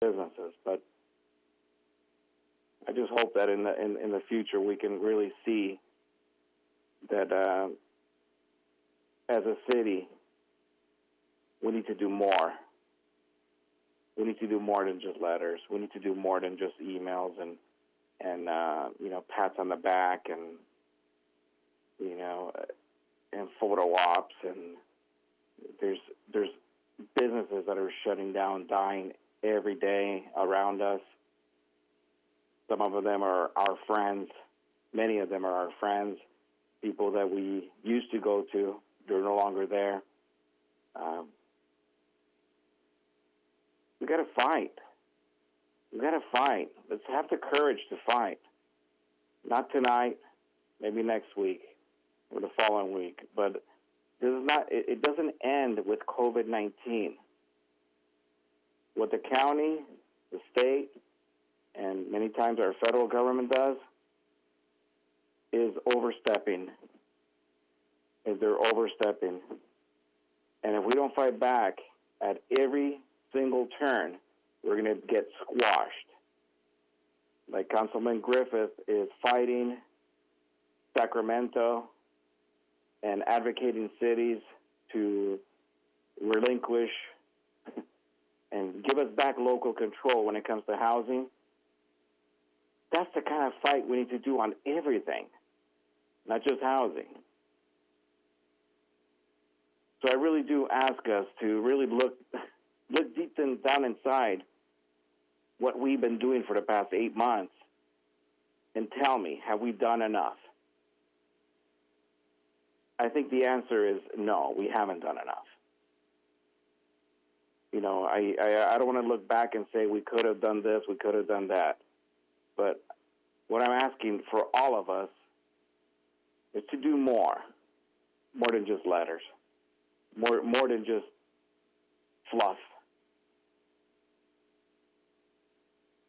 businesses. But I just hope that in the future we can really see that as a city we need to do more. We need to do more than just letters. We need to do more than just emails and pats on the back and and photo ops. And there's businesses that are shutting down, dying every day around us. Some of them are our friends. Many of them are our friends, people that we used to go to. They're no longer there. We got to fight. We got to fight. Let's have the courage to fight. Not tonight, maybe next week or the following week. But this is not. It doesn't end with COVID-19. What the county, the state, and many times our federal government does is overstepping. They're overstepping. And if we don't fight back at every single turn, we're going to get squashed. Like Councilman Griffith is fighting Sacramento and advocating cities to relinquish and give us back local control when it comes to housing. That's the kind of fight we need to do on everything, not just housing. So I really do ask us to really look deep down inside what we've been doing for the past 8 months and tell me, have we done enough? I think the answer is no, we haven't done enough. I don't want to look back and say we could have done this, we could have done that. But what I'm asking for all of us is to do more than just letters, more than just fluff.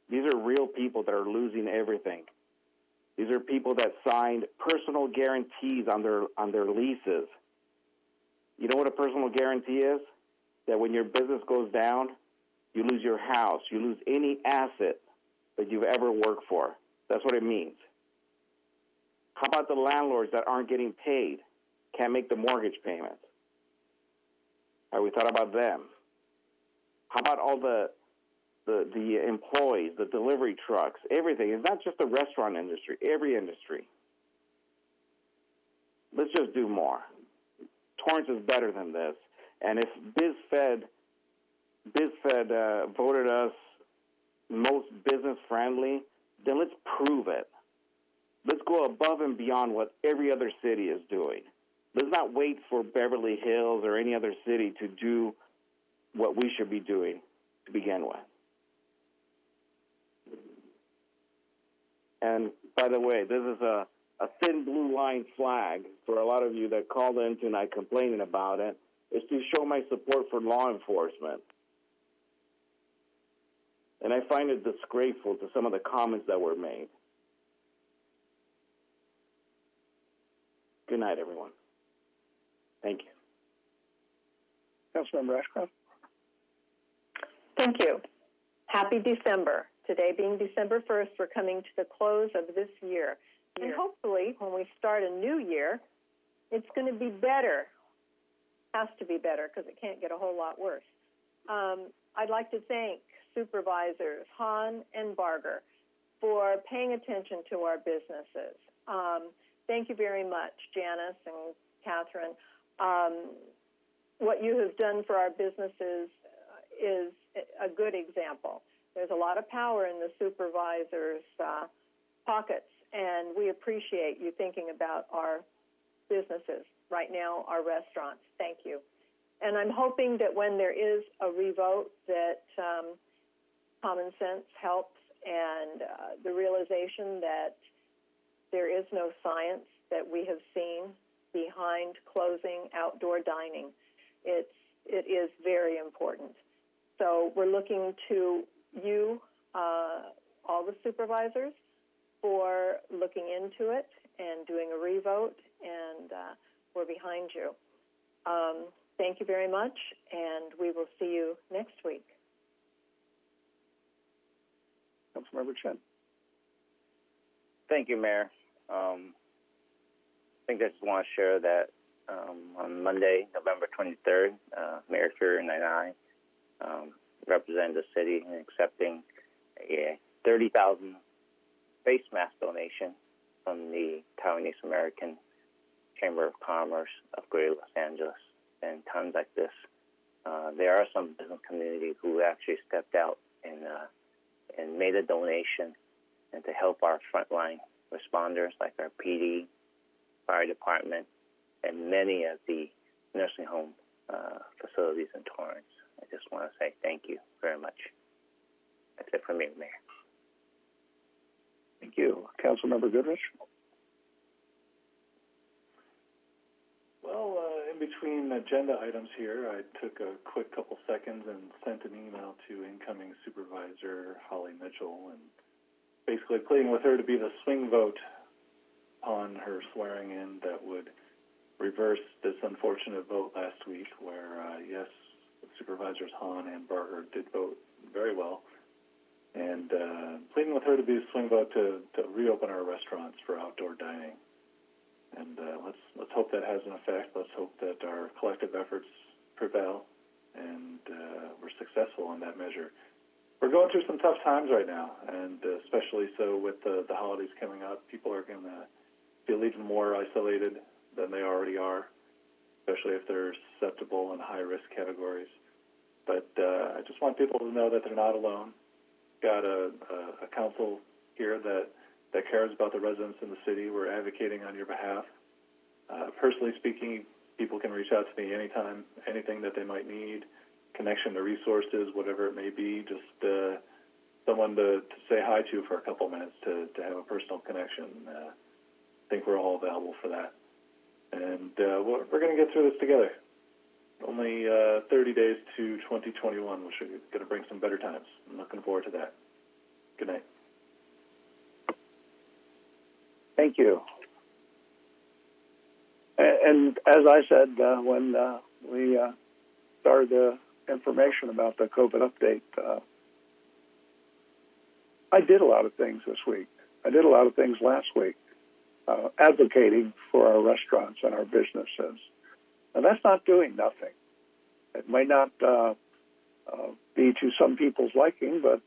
These are real people that are losing everything. These are people that signed personal guarantees on their leases. You know what a personal guarantee is? That when your business goes down, you lose your house, you lose any asset that you've ever worked for. That's what it means. How about the landlords that aren't getting paid, can't make the mortgage payments? Have we thought about them? How about all the employees, the delivery trucks, everything? It's not just the restaurant industry, every industry. Let's just do more. Torrance is better than this. And if BizFed voted us most business-friendly, then let's prove it. Let's go above and beyond what every other city is doing. Let's not wait for Beverly Hills or any other city to do what we should be doing to begin with. And by the way, this is a thin blue line flag for a lot of you that called in tonight complaining about it, is to show my support for law enforcement. And I find it disgraceful to some of the comments that were made. Good night, everyone. Thank you. Councilmember Ashcroft. Thank you. Happy December. Today being December 1st, we're coming to the close of this year. And hopefully, when we start a new year, it's going to be better. Has to be better because it can't get a whole lot worse. I'd like to thank Supervisors Hahn and Barger for paying attention to our businesses. Thank you very much, Janice and Catherine. What you have done for our businesses is a good example. There's a lot of power in the supervisors' pockets, and we appreciate you thinking about our businesses, right now our restaurants. Thank you. And I'm hoping that when there is a revote that common sense helps and the realization that there is no science that we have seen behind closing outdoor dining. It is very important. So we're looking to you, all the supervisors, for looking into it and doing a revote, and we're behind you. Thank you very much, and we will see you next week. Councilmember Chen. Thank you, Mayor. I think I just want to share that on Monday, November 23rd, Mayor Kieran and I represented the city in accepting a 30,000 face mask donation from the Taiwanese American Chamber of Commerce of Greater Los Angeles. And times like this, there are some business community who actually stepped out and made a donation and to help our frontline responders like our PD, fire department, and many of the nursing home facilities in Torrance. I just want to say thank you very much. That's it for me, Mayor. Thank you. Councilmember Goodrich. Well, in between agenda items here, I took a quick couple seconds and sent an email to incoming Supervisor Holly Mitchell and basically pleading with her to be the swing vote on her swearing in that would reverse this unfortunate vote last week where, yes, Supervisors Hahn and Barger did vote very well, and pleading with her to be a swing vote to reopen our restaurants for outdoor dining. And let's hope that has an effect. Let's hope that our collective efforts prevail and we're successful in that measure. We're going through some tough times right now, and especially so with the holidays coming up, people are going to feel even more isolated than they already are, especially if they're susceptible in high-risk categories. But I just want people to know that they're not alone. Got a council here that cares about the residents in the city. We're advocating on your behalf. Personally speaking, people can reach out to me anytime, anything that they might need, connection to resources, whatever it may be, just someone to say hi to for a couple minutes to have a personal connection. I think we're all available for that. And we're going to get through this together. Only 30 days to 2021, which is going to bring some better times. I'm looking forward to that. Good night. Thank you. And as I said when we started the information about the COVID update, I did a lot of things this week. I did a lot of things last week, advocating for our restaurants and our businesses. And that's not doing nothing. It might not be to some people's liking, but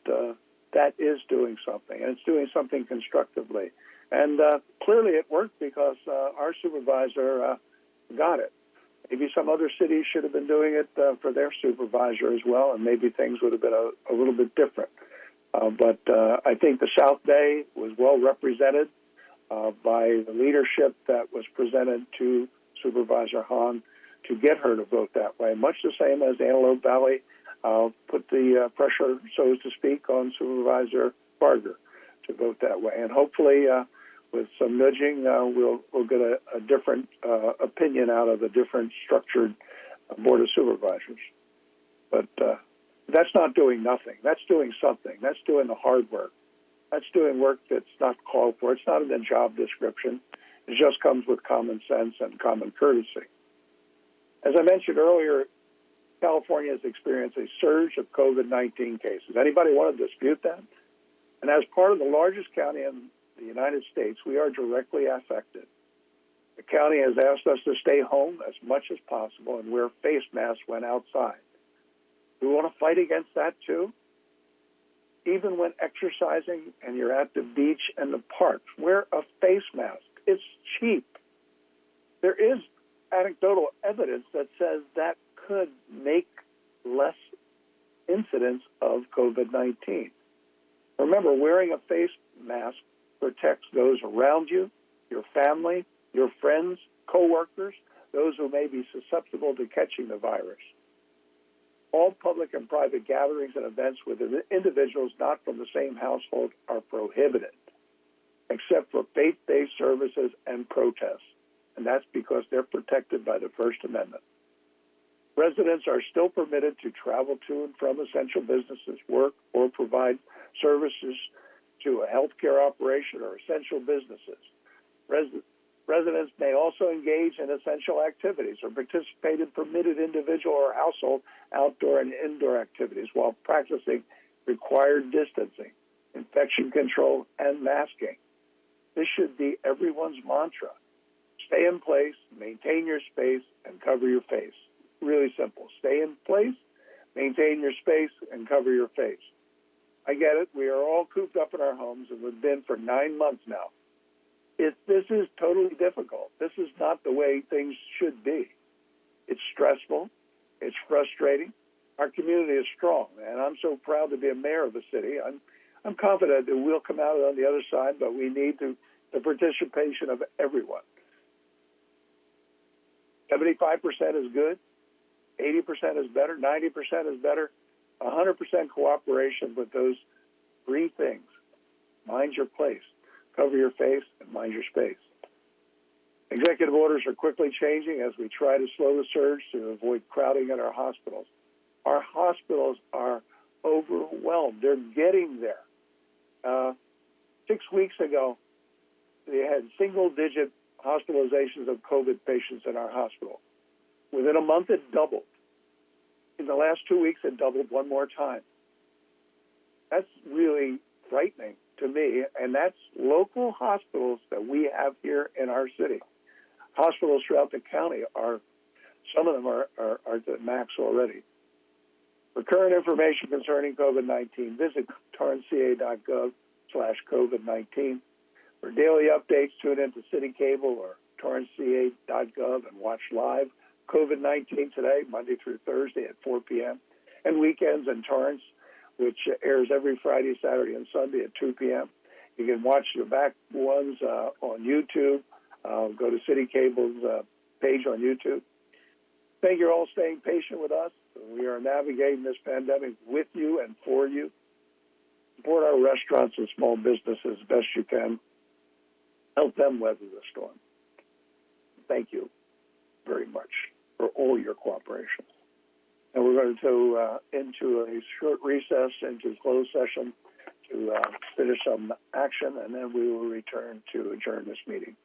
that is doing something, and it's doing something constructively. And clearly it worked because our supervisor got it. Maybe some other cities should have been doing it for their supervisor as well, and maybe things would have been a little bit different. But I think the South Bay was well represented by the leadership that was presented to Supervisor Hahn to get her to vote that way, much the same as Antelope Valley put the pressure, so to speak, on Supervisor Barger to vote that way. And hopefully, with some nudging, we'll get a different opinion out of a different structured Board of Supervisors. But that's not doing nothing. That's doing something. That's doing the hard work. That's doing work that's not called for. It's not in the job description. It just comes with common sense and common courtesy. As I mentioned earlier, California has experienced a surge of COVID-19 cases. Anybody want to dispute that? And as part of the largest county in the United States, we are directly affected. The county has asked us to stay home as much as possible and wear face masks when outside. We want to fight against that too. Even when exercising and you're at the beach and the parks, wear a face mask. It's cheap. There is anecdotal evidence that says that could make less incidence of COVID-19. Remember, wearing a face mask protects those around you, your family, your friends, coworkers, those who may be susceptible to catching the virus. All public and private gatherings and events with individuals not from the same household are prohibited, except for faith-based services and protests. And that's because they're protected by the First Amendment. Residents are still permitted to travel to and from essential businesses, work, or provide services to a healthcare operation or essential businesses. Residents may also engage in essential activities or participate in permitted individual or household outdoor and indoor activities while practicing required distancing. infection control, and masking. This should be everyone's mantra. Stay in place, maintain your space, and cover your face. Really simple. Stay in place, maintain your space, and cover your face. I get it. We are all cooped up in our homes, and we've been for 9 months now. This is totally difficult. This is not the way things should be. It's stressful. It's frustrating. Our community is strong, and I'm so proud to be a mayor of the city. I'm confident that we'll come out on the other side, but we need the participation of everyone. 75% is good, 80% is better, 90% is better, 100% cooperation with those three things. Mind your place, cover your face, and mind your space. Executive orders are quickly changing as we try to slow the surge to avoid crowding at our hospitals. Our hospitals are overwhelmed. They're getting there. 6 weeks ago, they had single-digit hospitalizations of COVID patients in our hospital. Within a month, it doubled. In the last 2 weeks, it doubled one more time. That's really frightening to me, and that's local hospitals that we have here in our city. Hospitals throughout the county some of them are at the max already. For current information concerning COVID-19, visit torranceca.gov/COVID-19. For daily updates, tune into City Cable or torranceca.gov and watch live COVID-19 Today, Monday through Thursday at 4 p.m., and weekends in Torrance, which airs every Friday, Saturday, and Sunday at 2 p.m. You can watch the back ones on YouTube. Go to City Cable's page on YouTube. Thank you all for staying patient with us. We are navigating this pandemic with you and for you. Support our restaurants and small businesses as best you can. Help them weather the storm. Thank you very much for all your cooperation. And we're going to go into a short recess into closed session to finish some action, and then we will return to adjourn this meeting.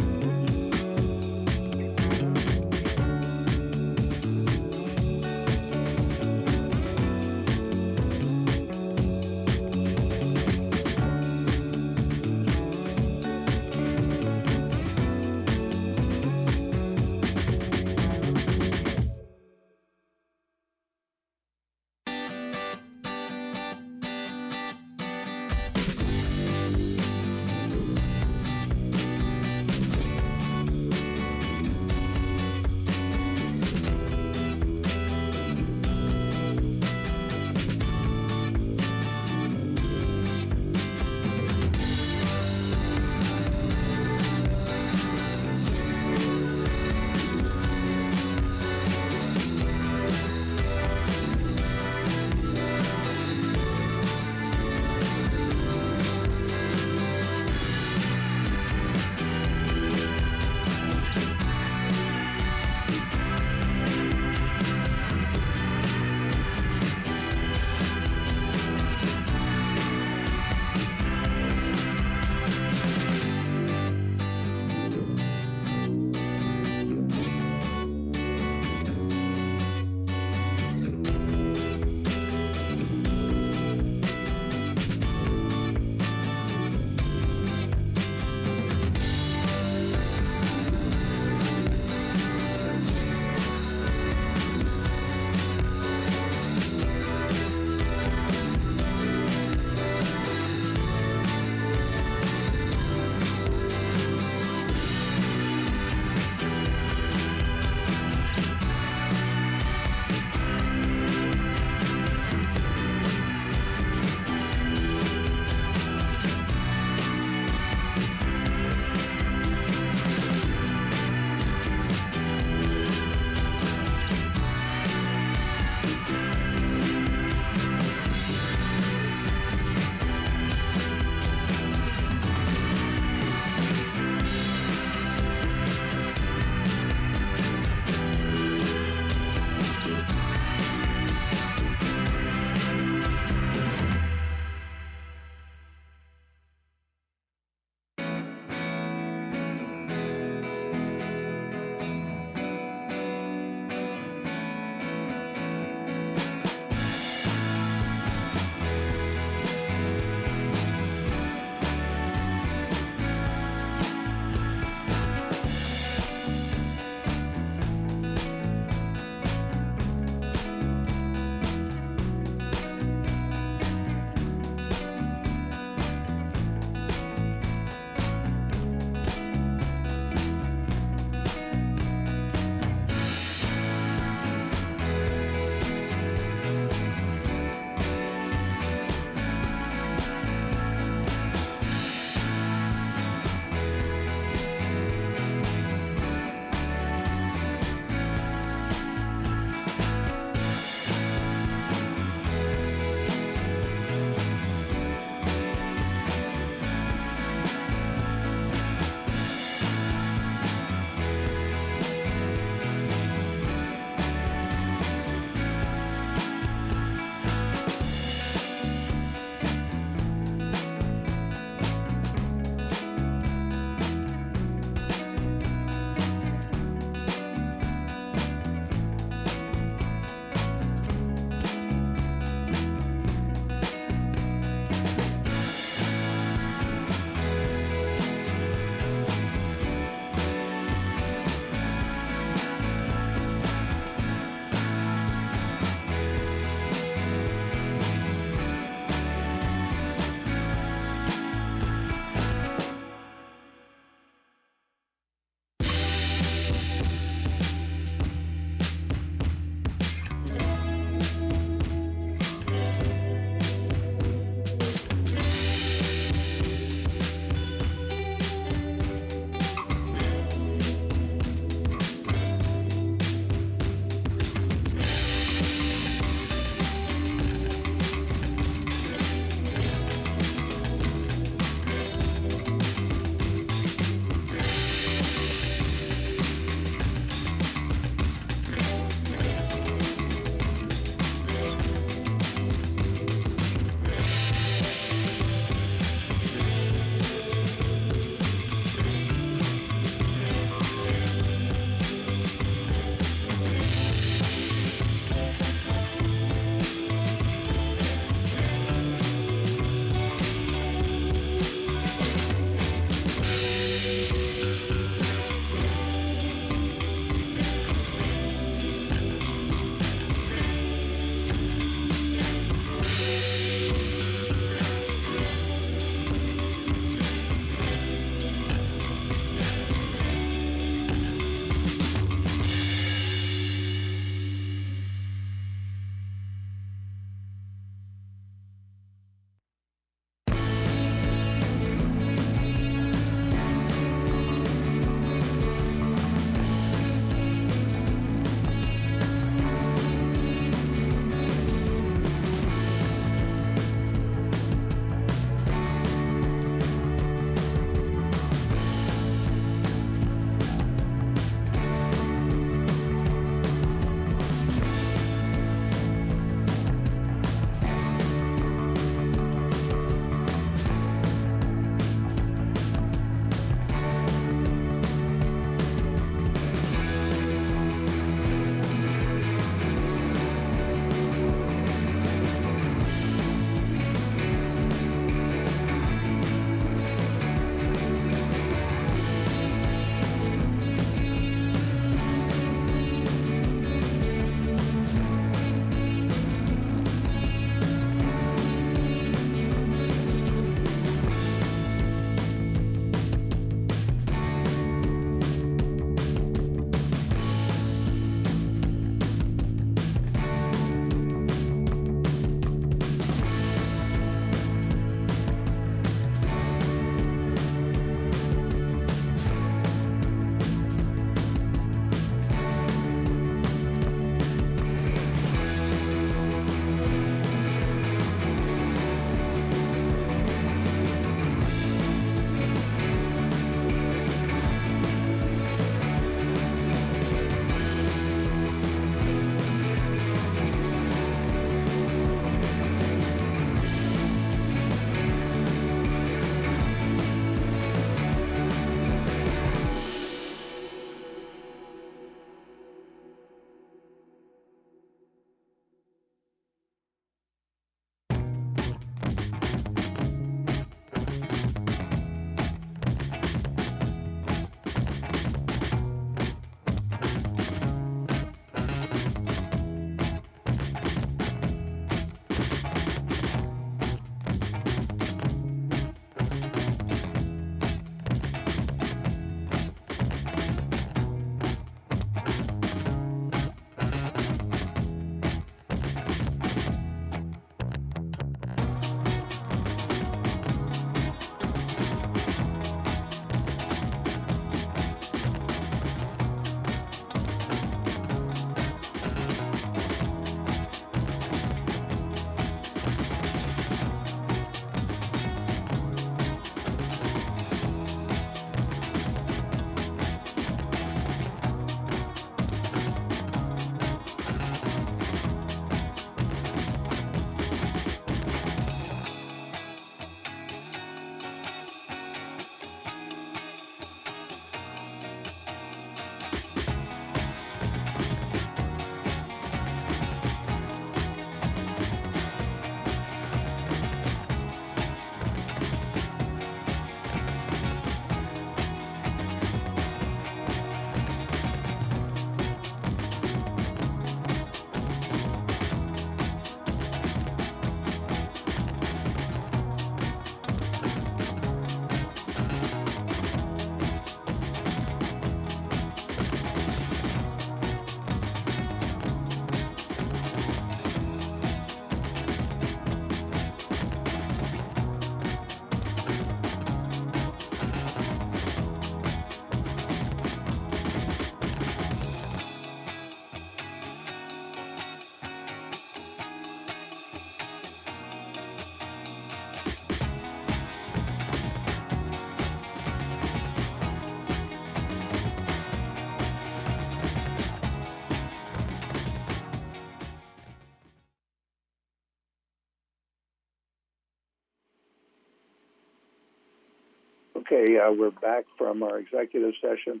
Okay, we're back from our executive session.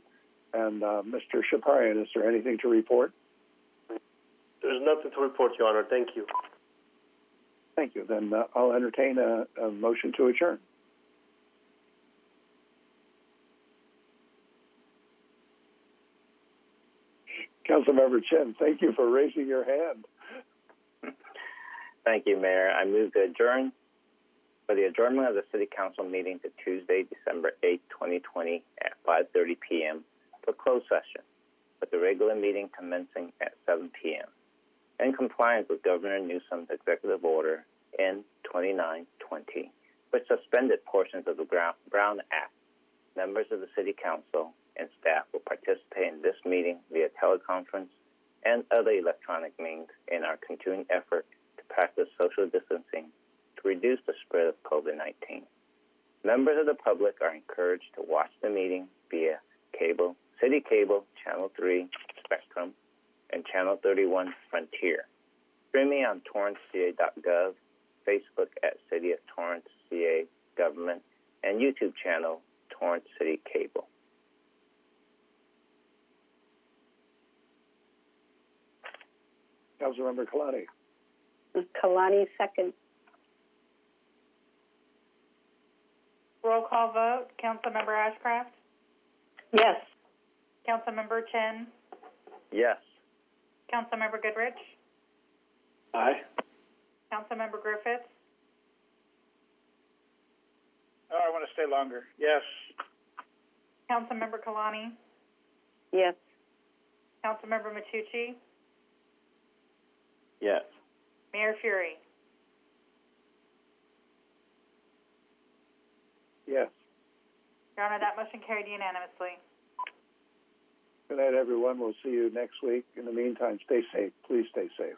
And Mr. Shaparian, is there anything to report? There's nothing to report, Your Honor. Thank you. Thank you. Then I'll entertain a motion to adjourn. Councilmember Chen, thank you for raising your hand. Thank you, Mayor. I move to adjourn for the adjournment of the City Council meeting to Tuesday, December 8, 2020 at 5:30 p.m. for closed session, with the regular meeting commencing at 7 p.m. In compliance with Governor Newsom's Executive Order N-2920, which suspended portions of the Brown Act, members of the City Council and staff will participate in this meeting via teleconference and other electronic means in our continuing effort to practice social distancing to reduce the spread of COVID-19. Members of the public are encouraged to watch the meeting via cable, City Cable, Channel 3, Spectrum, and Channel 31, Frontier. Streaming on torranceca.gov, Facebook at City of Torrance, CA Government, and YouTube channel Torrance City Cable. Councilmember Kalani. Kalani, second. Roll call vote. Councilmember Ashcraft? Yes. Councilmember Chen? Yes. Councilmember Goodrich? Aye. Councilmember Griffiths? Oh, I want to stay longer. Yes. Councilmember Kalani? Yes. Councilmember Matucci? Yes. Mayor Fury? Yes. Your Honor, that motion carried unanimously. Good night, everyone. We'll see you next week. In the meantime, stay safe. Please stay safe.